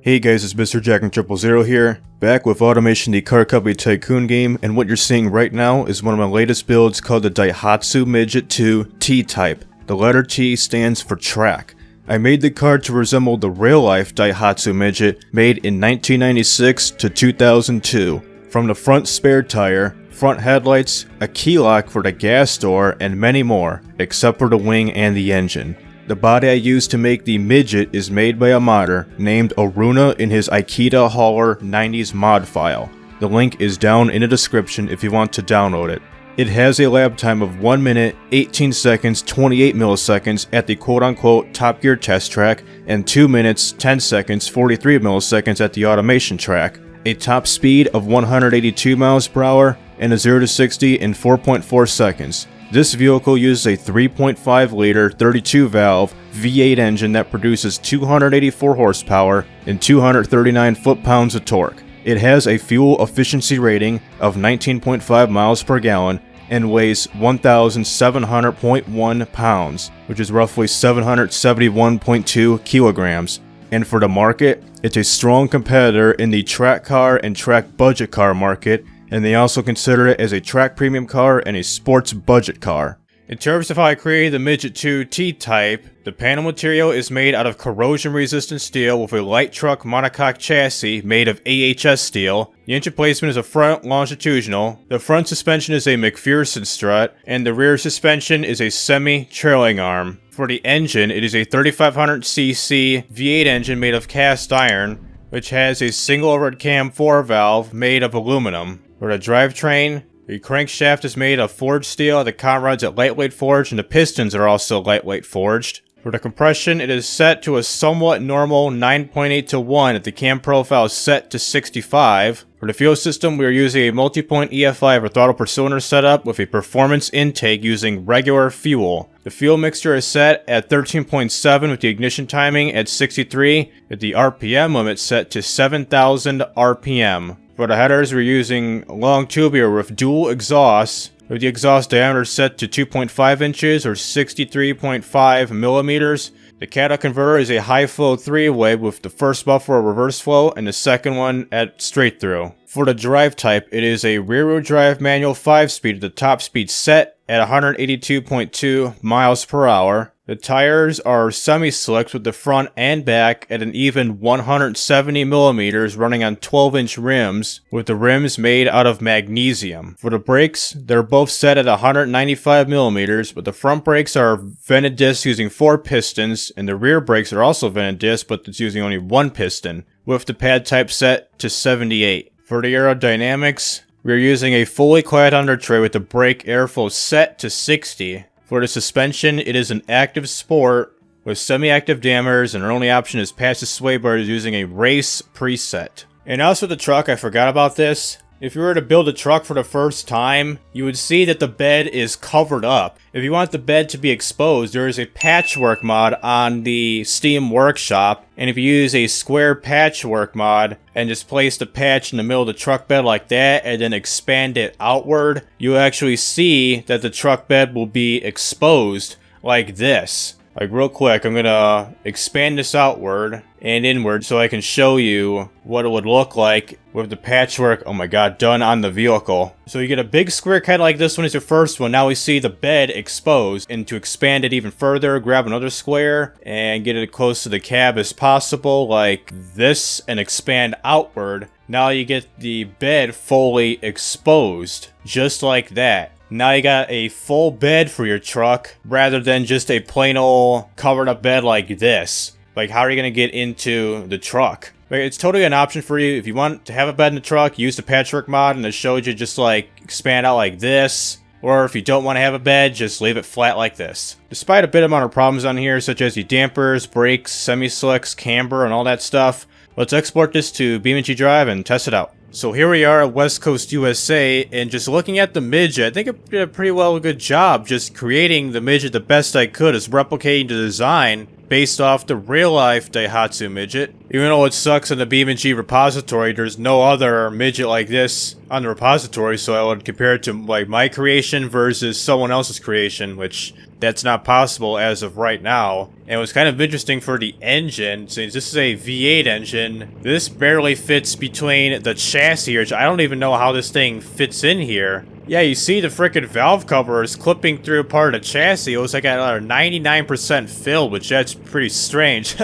Hey guys, it's Mr. Jack000 here, back with Automation the Car Company Tycoon game, and what you're seeing right now is one of my latest builds called the Daihatsu Midget II T-Type. The letter T stands for track. I made the car to resemble the real-life Daihatsu Midget made in 1996 to 2002. From the front spare tire, front headlights, a key lock for the gas door, and many more, except for the wing and the engine. The body I used to make the Midget is made by a modder named Aruna in his Aikida Hauler 90s mod file. The link is down in the description if you want to download it. It has a lap time of 1 minute, 18 seconds, 28 milliseconds at the quote-unquote Top Gear test track and 2 minutes, 10 seconds, 43 milliseconds at the automation track. A top speed of 182 miles per hour and a 0 to 60 in 4.4 seconds. This vehicle uses a 3.5 liter 32 valve V8 engine that produces 284 horsepower and 239 foot-pounds of torque. It has a fuel efficiency rating of 19.5 miles per gallon and weighs 1,700.1 pounds, which is roughly 771.2 kilograms. And for the market, it's a strong competitor in the track car and track budget car market, and they also consider it as a track premium car and a sports budget car. In terms of how I created the Midget II T-Type, the panel material is made out of corrosion-resistant steel with a light truck monocoque chassis made of AHS steel. The engine placement is a front longitudinal, the front suspension is a McPherson strut, and the rear suspension is a semi-trailing arm. For the engine, it is a 3500cc V8 engine made of cast iron, which has a single overhead cam 4 valve made of aluminum. For the drivetrain, the crankshaft is made of forged steel, the conrods are lightweight forged, and the pistons are also lightweight forged. For the compression, it is set to a somewhat normal 9.8 to 1 if the cam profile is set to 65. For the fuel system, we are using a multi-point EFI or throttle per cylinder setup with a performance intake using regular fuel. The fuel mixture is set at 13.7 with the ignition timing at 63, with the RPM limit set to 7,000 RPM. For the headers, we're using long tubular with dual exhausts, with the exhaust diameter set to 2.5 inches or 63.5 millimeters. The catalytic converter is a high flow 3-way with the first buffer reverse flow and the second one at straight through. For the drive type, it is a rear-wheel drive manual 5-speed with the top speed set at 182.2 miles per hour. The tires are semi-slicks with the front and back at an even 170 millimeters running on 12-inch rims, with the rims made out of magnesium. For the brakes, they're both set at 195 millimeters, but the front brakes are vented discs using 4 pistons, and the rear brakes are also vented discs, but it's using only 1 piston, with the pad type set to 78. For the aerodynamics, we're using a fully clad under tray with the brake airflow set to 60. For the suspension, it is an active sport with semi-active dampers, and our only option is passive sway bars using a race preset. And also the truck, I forgot about this. If you were to build a truck for the first time, you would see that the bed is covered up. If you want the bed to be exposed, there is a patchwork mod on the Steam Workshop, and if you use a square patchwork mod and just place the patch in the middle of the truck bed like that and then expand it outward, you'll actually see that the truck bed will be exposed like this. Like real quick, I'm gonna expand this outward and inward so I can show you what it would look like with the patchwork, oh my god, done on the vehicle. So you get a big square cut like this one is your first one. Now we see the bed exposed, and to expand it even further, grab another square and get it as close to the cab as possible like this and expand outward. Now you get the bed fully exposed, just like that. Now you got a full bed for your truck rather than just a plain old covered up bed like this. Like, how are you going to get into the truck? Like, it's totally an option for you. If you want to have a bed in the truck, use the patchwork mod and it shows you just like expand out like this. Or if you don't want to have a bed, just leave it flat like this. Despite a bit amount of problems on here, such as the dampers, brakes, semi-slicks, camber, and all that stuff, let's export this to BeamNG.drive and test it out. So here we are at West Coast USA, and just looking at the Midget, I think I did a pretty good job just creating the Midget the best I could, is replicating the design based off the real-life Daihatsu Midget. Even though it sucks in the BeamNG repository, there's no other Midget like this on the repository, so I would compare it to like my creation versus someone else's creation, which that's not possible as of right now. And it was kind of interesting for the engine, since this is a V8 engine, this barely fits between the chassis, which I don't even know how this thing fits in here. Yeah, you see the frickin' valve cover is clipping through part of the chassis. It was like at 99% filled, which that's pretty strange.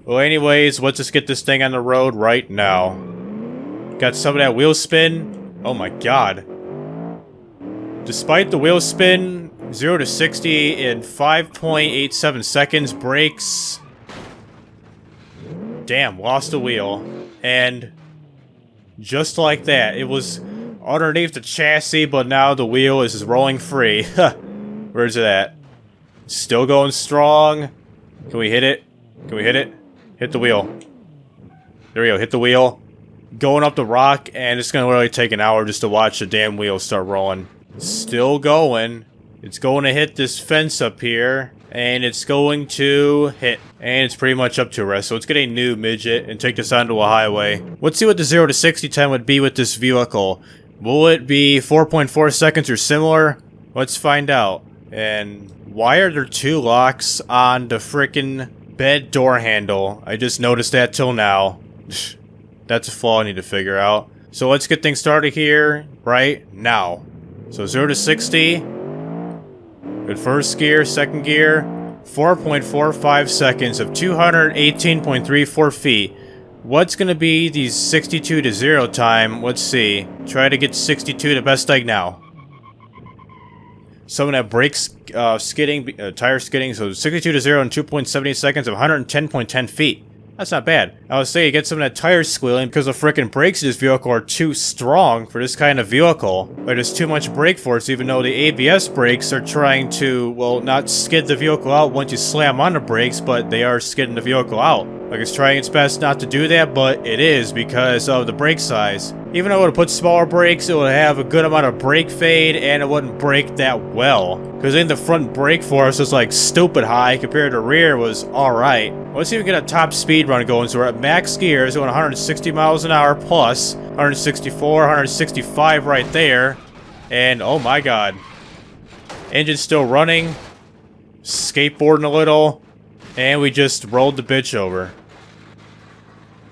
Well, anyways, let's just get this thing on the road right now. Got some of that wheel spin. Oh my god. Despite the wheel spin, 0 to 60 in 5.87 seconds. Brakes. Damn, lost the wheel. And just like that, it was underneath the chassis, but now the wheel is rolling free. Where's it at? Still going strong. Can we hit it? Can we hit it? Hit the wheel. There we go, hit the wheel. Going up the rock, and it's gonna really take an hour just to watch the damn wheel start rolling. Still going. It's going to hit this fence up here, and it's going to hit. And it's pretty much up to rest. So let's get a new Midget and take this onto a highway. Let's see what the 0 to 60 time would be with this vehicle. Will it be 4.4 seconds or similar? Let's find out. And why are there 2 locks on the frickin' bed door handle? I just noticed that till now. That's a flaw I need to figure out. So let's get things started here right now. So 0 to 60. Good first gear, second gear. 4.45 seconds of 218.34 feet. What's going to be the 62 to 0 time? Let's see. Try to get 62 the best I now. Some of that brakes skidding, tire skidding. So 62 to 0 in 2.78 seconds of 110.10 feet. That's not bad. I would say you get some of that tire squealing because the frickin' brakes in this vehicle are too strong for this kind of vehicle. Like, there's too much brake force, even though the ABS brakes are trying to, well, not skid the vehicle out once you slam on the brakes, but they are skidding the vehicle out. Like, it's trying its best not to do that, but it is because of the brake size. Even though it would put smaller brakes, it would have a good amount of brake fade, and it wouldn't brake that well. Because in the front brake force was like stupid high compared to rear was alright. Let's see if we get a top speed run going. So we're at max gears, going 160 miles an hour plus, 164, 165 right there. And oh my god. Engine's still running. Skateboarding a little. And we just rolled the bitch over.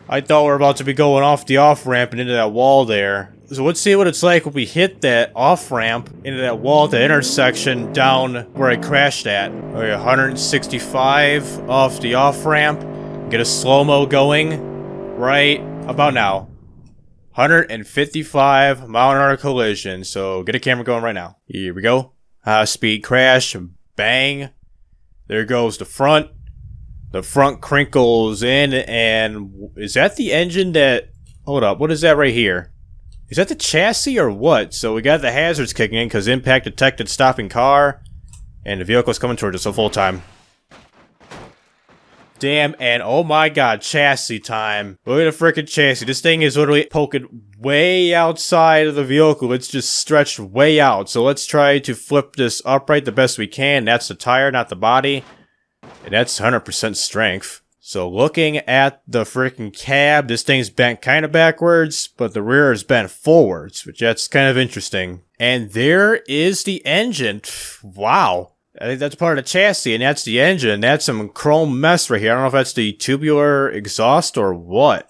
I thought we were about to be going off the off-ramp and into that wall there. So let's see what it's like when we hit that off-ramp into that wall at the intersection down where I crashed at. Okay, 165 off the off-ramp. Get a slow-mo going right about now. 155 mile an hour collision. So get a camera going right now. Here we go. High speed crash. Bang. There goes the front. The front crinkles in, and is that the engine that... Hold up, what is that right here? Is that the chassis or what? So we got the hazards kicking in because impact detected stopping car, and the vehicle's coming towards us, so full time. Damn, and oh my god, chassis time. Look at the freaking chassis. This thing is literally poking way outside of the vehicle. It's just stretched way out. So let's try to flip this upright the best we can. That's the tire, not the body. And that's 100% strength. So looking at the freaking cab, this thing's bent kind of backwards, but the rear is bent forwards, which that's kind of interesting. And there is the engine. Wow. I think that's part of the chassis, and that's the engine. That's some chrome mess right here. I don't know if that's the tubular exhaust or what.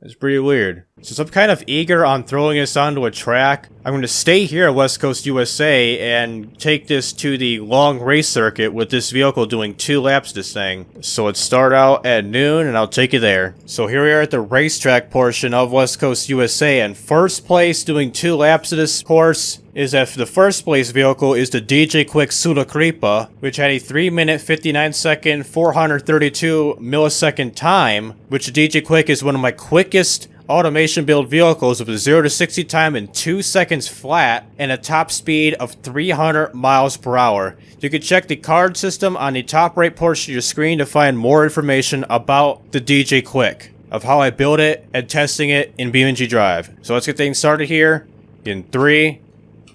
It's pretty weird. Since I'm kind of eager on throwing this onto a track, I'm going to stay here at West Coast USA and take this to the long race circuit with this vehicle doing 2 laps this thing. So let's start out at noon and I'll take you there. So here we are at the racetrack portion of West Coast USA, and first place doing 2 laps of this course is that the first place vehicle is the DJ Quick Sudakripa, which had a 3 minute 59 second 432 millisecond time, which the DJ Quick is one of my quickest automation build vehicles with a 0 to 60 time in 2 seconds flat and a top speed of 300 miles per hour. You can check the card system on the top right portion of your screen to find more information about the DJ Quick, of how I built it and testing it in BeamNG.drive. So let's get things started here in 3,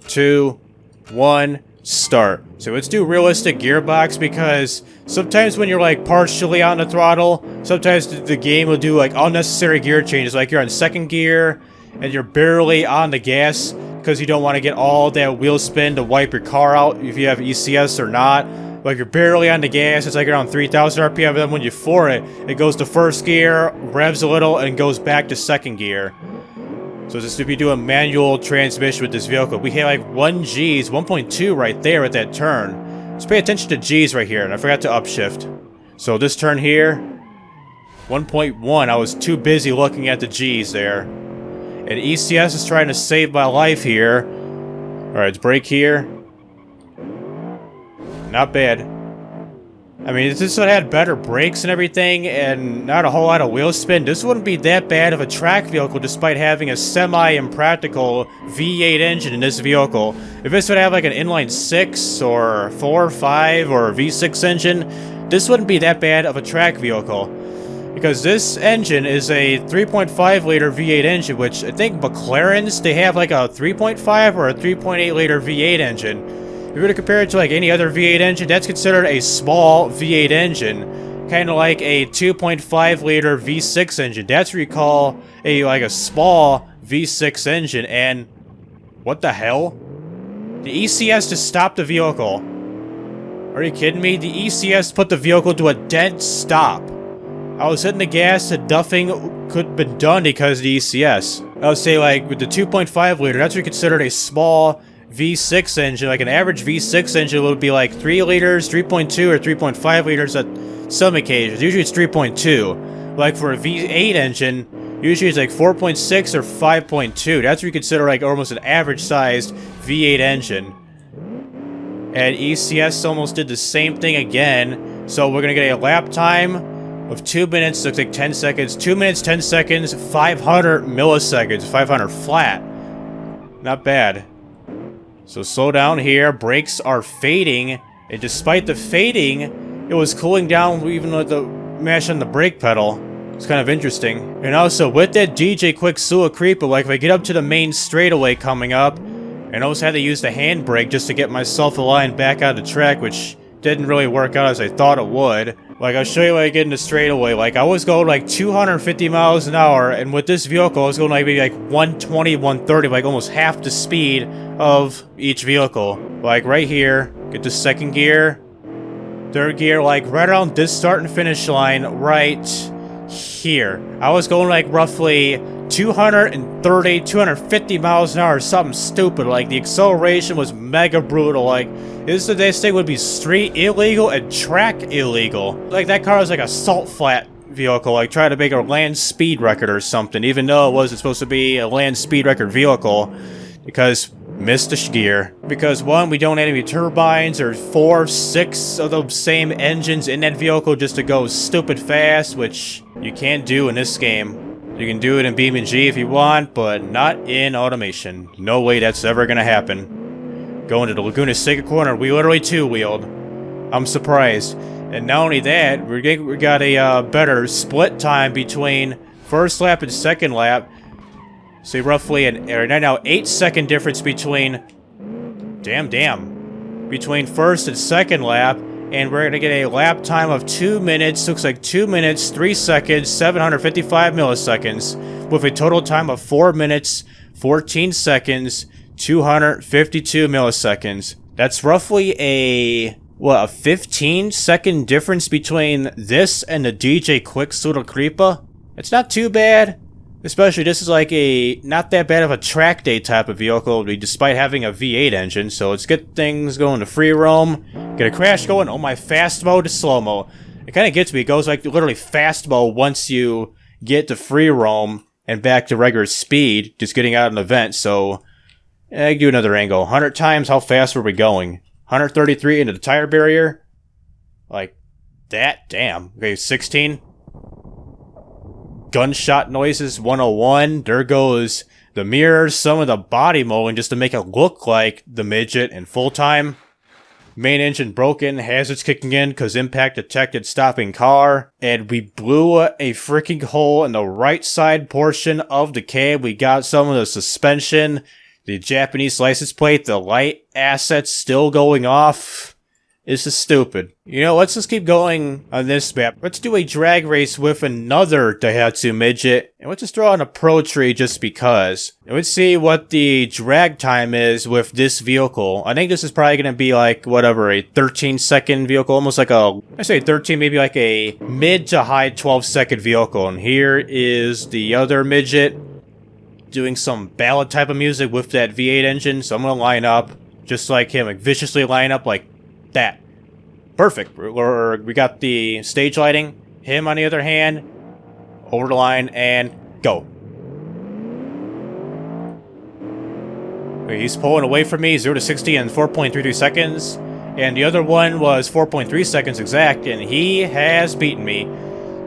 2, 1, start. So let's do realistic gearbox, because sometimes when you're like partially on the throttle, sometimes the game will do like unnecessary gear changes, like you're on second gear and you're barely on the gas because you don't want to get all that wheel spin to wipe your car out if you have ECS or not. Like you're barely on the gas, it's like around 3,000 RPM, then when you floor it, it goes to first gear, revs a little, and goes back to second gear. So just if you do a manual transmission with this vehicle, we hit like 1 G's, 1.2 right there at that turn. Just pay attention to G's right here, and I forgot to upshift. So this turn here, 1.1, I was too busy looking at the G's there. And ECS is trying to save my life here. Alright, let's brake here. Not bad. I mean, if this would have had better brakes and everything, and not a whole lot of wheel spin, this wouldn't be that bad of a track vehicle despite having a semi-impractical V8 engine in this vehicle. If this would have like an inline 6 or 4 or 5 or V6 engine, this wouldn't be that bad of a track vehicle. Because this engine is a 3.5 liter V8 engine, which I think McLaren's, they have like a 3.5 or a 3.8 liter V8 engine. If you were to compare it to like any other V8 engine, that's considered a small V8 engine. Kind of like a 2.5 liter V6 engine. That's what you call a small V6 engine. And what the hell? The ECS just stopped the vehicle. Are you kidding me? The ECS put the vehicle to a dead stop. I was hitting the gas and nothing could have been done because of the ECS. I would say like with the 2.5 liter, that's what you considered a small V6 engine. Like an average V6 engine would be like 3 liters, 3.2 or 3.5 liters at some occasions. Usually it's 3.2. Like for a V8 engine, usually it's like 4.6 or 5.2. That's what you consider like almost an average sized V8 engine. And ECS almost did the same thing again. So we're gonna get a lap time of 2 minutes, looks like 10 seconds. 2 minutes, 10 seconds, 500 milliseconds, 500 flat. Not bad. So slow down here, brakes are fading, and despite the fading, it was cooling down even with the mash on the brake pedal. It's kind of interesting. And also, with that DJ Quick Sula Creeper, like if I get up to the main straightaway coming up, and I almost had to use the handbrake just to get myself aligned back on the track, which didn't really work out as I thought it would. Like, I'll show you when I get into straightaway. Like, I was going like 250 miles an hour, and with this vehicle, I was going like maybe like 120, 130, like almost half the speed of each vehicle. Like, right here, get to second gear, third gear, like right around this start and finish line, right here. I was going like roughly 230, 250 miles an hour, something stupid. Like, the acceleration was mega brutal. Like, this thing would be street illegal and track illegal. Like, that car was like a salt flat vehicle, like trying to make a land speed record or something, even though it wasn't supposed to be a land speed record vehicle, because missed the gear. Because one, we don't have any turbines or 4, 6 of those same engines in that vehicle just to go stupid fast, which you can't do in this game. You can do it in BeamNG if you want, but not in automation. No way that's ever gonna happen. Going to the Laguna Seca corner, we literally two-wheeled. I'm surprised. And not only that, we got a better split time between first lap and second lap. So roughly right now 8-second difference between between first and second lap, and we're gonna get a lap time of 2 minutes. Looks like 2 minutes, 3 seconds, 755 milliseconds, with a total time of 4 minutes, 14 seconds, 252 milliseconds. That's roughly a 15-second difference between this and the DJ Quick Sula Creeper. It's not too bad. Especially, this is like a not that bad of a track day type of vehicle, despite having a V8 engine. So let's get things going to free roam. Get a crash going. Oh my, fast mode to slow mo. It kind of gets me. It goes like literally fast mode once you get to free roam and back to regular speed, just getting out of an event. So I do another angle. 100 times, how fast were we going? 133 into the tire barrier. Like that, damn. Okay, 16. Gunshot noises, 101. There goes the mirrors, some of the body molding just to make it look like the Midget in full time. Main engine broken, hazards kicking in because impact detected, stopping car. And we blew a freaking hole in the right side portion of the cab. We got some of the suspension. The Japanese license plate, the light assets still going off. This is stupid. You know, let's just keep going on this map. Let's do a drag race with another Daihatsu Midget. And let's just throw on a pro tree just because. And let's see what the drag time is with this vehicle. I think this is probably going to be like, whatever, a 13-second vehicle. Almost like a, I say 13, maybe like a mid to high 12-second vehicle. And here is the other Midget doing some ballad type of music with that V8 engine. So I'm going to line up just like him, like viciously line up like that. Perfect. We got the stage lighting. Him, on the other hand, over the line and go. He's pulling away from me, 0 to 60 in 4.33 seconds. And the other one was 4.3 seconds exact, and he has beaten me.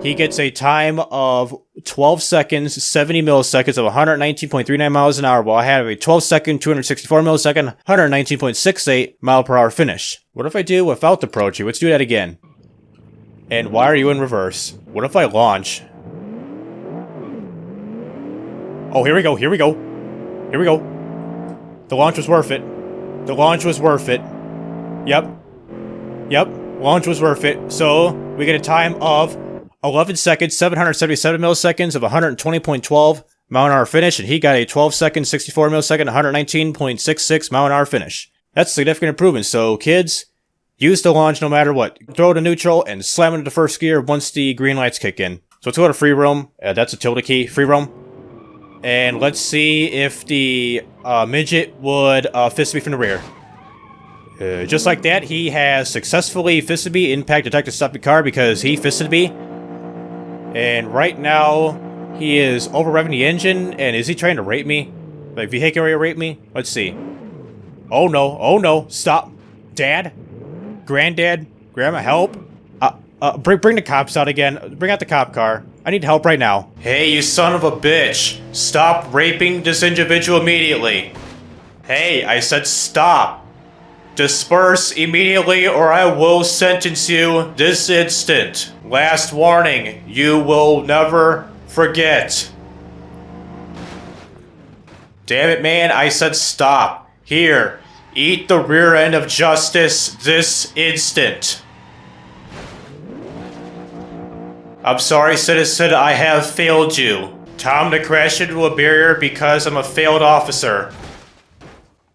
He gets a time of 12 seconds, 70 milliseconds of 119.39 miles an hour, while I have a 12-second, 264 millisecond, 119.68 mile per hour finish. What if I do without the Pro Tree? Let's do that again. And why are you in reverse? What if I launch? Oh, here we go, here we go. Here we go. The launch was worth it. The launch was worth it. Yep. Yep. Launch was worth it. So, we get a time of 11 seconds, 777 milliseconds of 120.12 mile an hour finish, and he got a 12 second, 64 millisecond, 119.66 mile an hour finish. That's a significant improvement, so kids, use the launch no matter what. Throw it to neutral and slam into the first gear once the green lights kick in. So let's go to free roam. That's a tilde key, free roam. And let's see if the Midget would fist me from the rear. Just like that, he has successfully fisted me. Impact detector stopped the car because he fisted me. And right now, he is over-revving the engine, and is he trying to rape me? Like, vehicular rape me? Let's see. Oh no, stop. Dad? Granddad? Grandma, help? Bring the cops out again. Bring out the cop car. I need help right now. Hey, you son of a bitch. Stop raping this individual immediately. Hey, I said stop. Disperse immediately or I will sentence you this instant. Last warning, you will never forget. Damn it, man, I said stop. Here, eat the rear end of justice this instant. I'm sorry, citizen, I have failed you. Time to crash into a barrier because I'm a failed officer.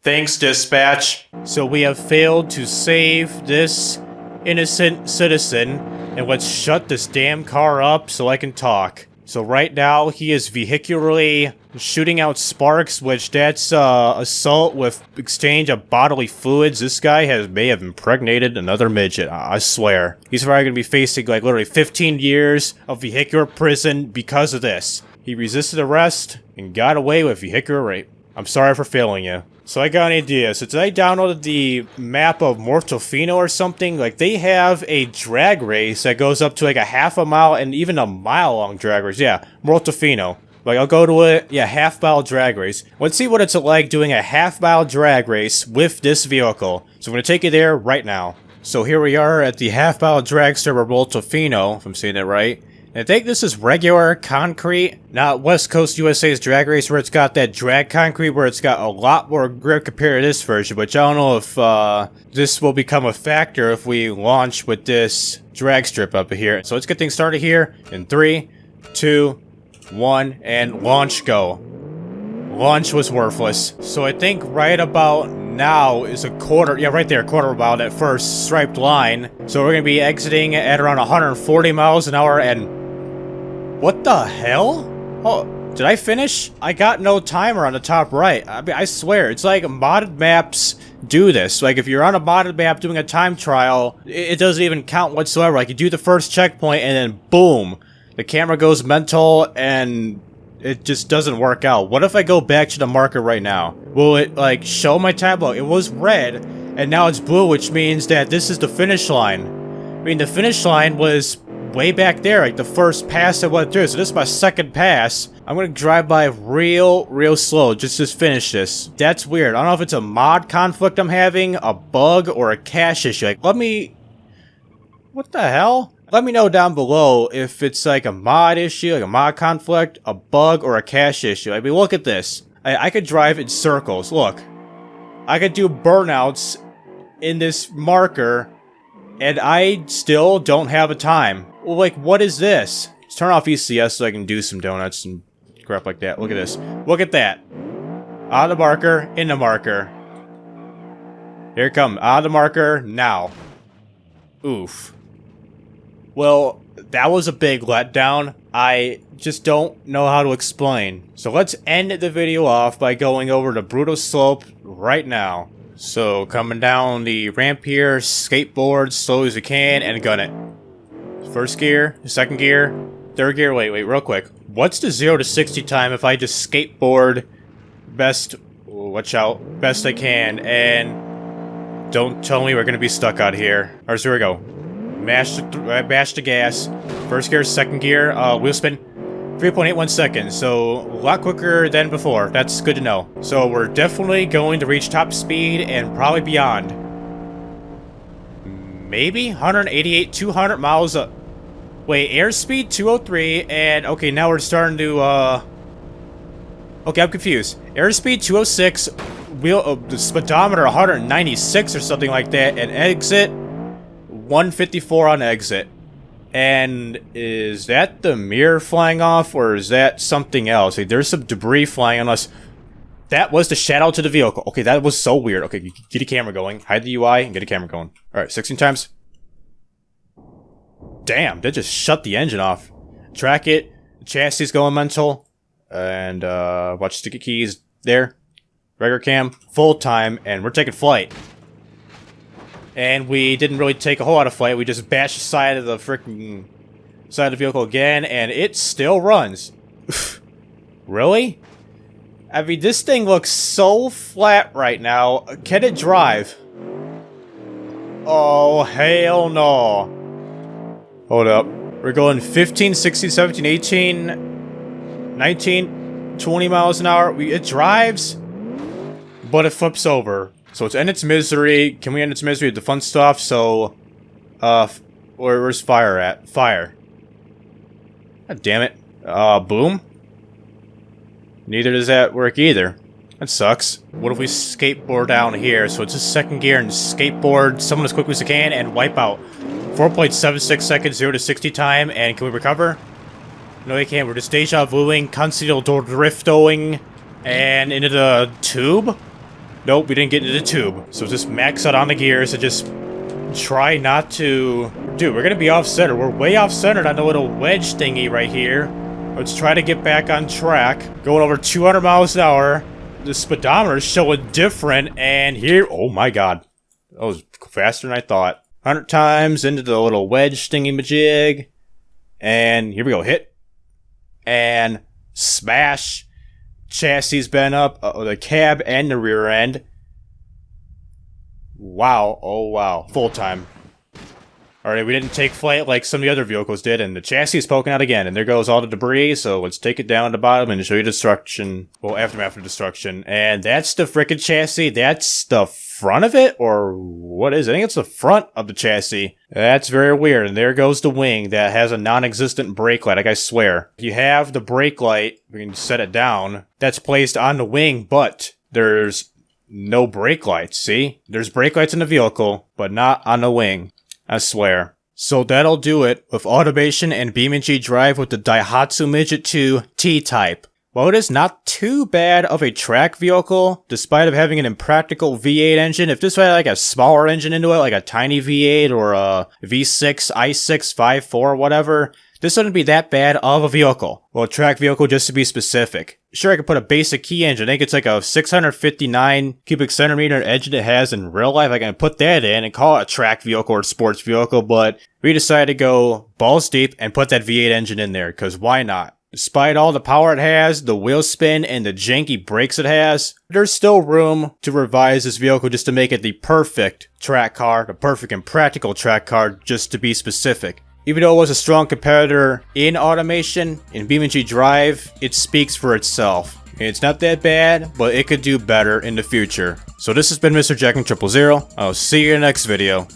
Thanks, dispatch. So we have failed to save this innocent citizen, and let's shut this damn car up so I can talk. So right now, he is vehicularly shooting out sparks, which that's assault with exchange of bodily fluids. This guy may have impregnated another midget, I swear. He's probably going to be facing like literally 15 years of vehicular prison because of this. He resisted arrest and got away with vehicular rape. I'm sorry for failing you. So I got an idea. So today I downloaded the map of Mortofino or something. Like, they have a drag race that goes up to like a half a mile and even a mile long drag race. Yeah, Mortofino. Like, I'll go to it. Yeah, half-mile drag race. Let's see what it's like doing a half-mile drag race with this vehicle. So I'm going to take you there right now. So here we are at the half-mile drag server Waldenmaier, if I'm saying that right. And I think this is regular concrete, not West Coast USA's drag race where it's got that drag concrete where it's got a lot more grip compared to this version. But I don't know if this will become a factor if we launch with this drag strip up here. So let's get things started here in 3, 2, 1, and launch go. Launch was worthless. So I think right about now is a quarter, yeah, right there, quarter mile, that first striped line. So we're going to be exiting at around 140 miles an hour, and what the hell? Oh, did I finish? I got no timer on the top right. I mean, I swear, it's like modded maps do this. Like, if you're on a modded map doing a time trial, it doesn't even count whatsoever. Like, you do the first checkpoint, and then boom, the camera goes mental, and it just doesn't work out. What if I go back to the marker right now? Will it, like, show my time? Look, it was red, and now it's blue, which means that this is the finish line. I mean, the finish line was way back there, like the first pass I went through. So this is my second pass. I'm gonna drive by real slow just to finish this. That's weird. I don't know if it's a mod conflict I'm having, a bug, or a cache issue. Like, what the hell? Let me know down below if it's like a mod issue, like a mod conflict, a bug, or a cache issue. I mean, look at this. I could drive in circles. Look. I could do burnouts in this marker, and I still don't have a time. Well, like, what is this? Let's turn off ECS so I can do some donuts and crap like that. Look at this. Look at that. Out of the marker, in the marker. Here it comes. Out of the marker, now. Oof. Well, that was a big letdown. I just don't know how to explain. So let's end the video off by going over the brutal slope right now. So coming down the ramp here, skateboard slow as you can and gun it. First gear, second gear, third gear. Wait, real quick. What's the 0 to 60 time if I just skateboard best, watch out, best I can, and don't tell me we're gonna be stuck out here. Alright, so here we go. Mash the gas. First gear, second gear, wheel spin. 3.81 seconds, so a lot quicker than before. That's good to know. So we're definitely going to reach top speed and probably beyond. Maybe 188, 200 miles up. Wait, airspeed 203, and okay, now we're starting to, okay, I'm confused. Airspeed 206, wheel, the speedometer 196 or something like that, and exit 154 on exit. And is that the mirror flying off, or is that something else? Like, there's some debris flying unless that was the shadow to the vehicle. Okay, that was so weird. Okay, get a camera going. Hide the UI and get a camera going. Alright, 16 times. Damn, that just shut the engine off. Track it. The chassis is going mental. And, watch sticky keys there. Regular cam. Full time. And we're taking flight. And we didn't really take a whole lot of flight. We just bashed the side of the freaking side of the vehicle again, and it still runs. Really? I mean, this thing looks so flat right now. Can it drive? Oh, hell no. Hold up. We're going 15, 16, 17, 18, 19, 20 miles an hour. It drives, but it flips over. So it's end its misery. Can we end its misery with the fun stuff? So, where's fire at? Fire. God damn it. Boom? Neither does that work either. That sucks. What if we skateboard down here? So it's just second gear and skateboard someone as quickly as I can and wipe out. 4.76 seconds, 0 to 60 time, and can we recover? No, we can't. We're just deja vuing, constantly drifting, and into the tube? Nope, we didn't get into the tube. So just max out on the gears and just try not to... Dude, we're gonna be off-center. We're way off-centered on the little wedge thingy right here. Let's try to get back on track. Going over 200 miles an hour. The speedometer is showing different, and here... Oh my god. That was faster than I thought. 100 times into the little wedge thingy-majig. And here we go. Hit. And smash. Chassis bent up, the cab and the rear end. Wow, oh wow. Full time. Alright, we didn't take flight like some of the other vehicles did, and the chassis is poking out again, and there goes all the debris, so let's take it down to the bottom and show you destruction. Well, aftermath of destruction. And that's the frickin' chassis. That's the front of it? Or what is it? I think it's the front of the chassis. That's very weird. And there goes the wing that has a non-existent brake light, like I swear. You have the brake light, we can set it down, that's placed on the wing, but there's no brake lights, see? There's brake lights in the vehicle, but not on the wing. I swear. So that'll do it with automation and BeamNG.drive with the Daihatsu Midget II T-Type. While it is not too bad of a track vehicle, despite of having an impractical V8 engine, if this had like a smaller engine into it, like a tiny V8 or a V6, i6, 5.4, or whatever, this wouldn't be that bad of a vehicle. Well, a track vehicle just to be specific. Sure, I could put a basic key engine. I think it's like a 659 cubic centimeter engine it has in real life. I can put that in and call it a track vehicle or a sports vehicle, but we decided to go balls deep and put that V8 engine in there, because why not? Despite all the power it has, the wheel spin, and the janky brakes it has, there's still room to revise this vehicle just to make it the perfect track car, the perfect and practical track car, just to be specific. Even though it was a strong competitor in automation, in BeamNG.drive, it speaks for itself. It's not that bad, but it could do better in the future. So this has been Mr. Jack and 000. I'll see you in the next video.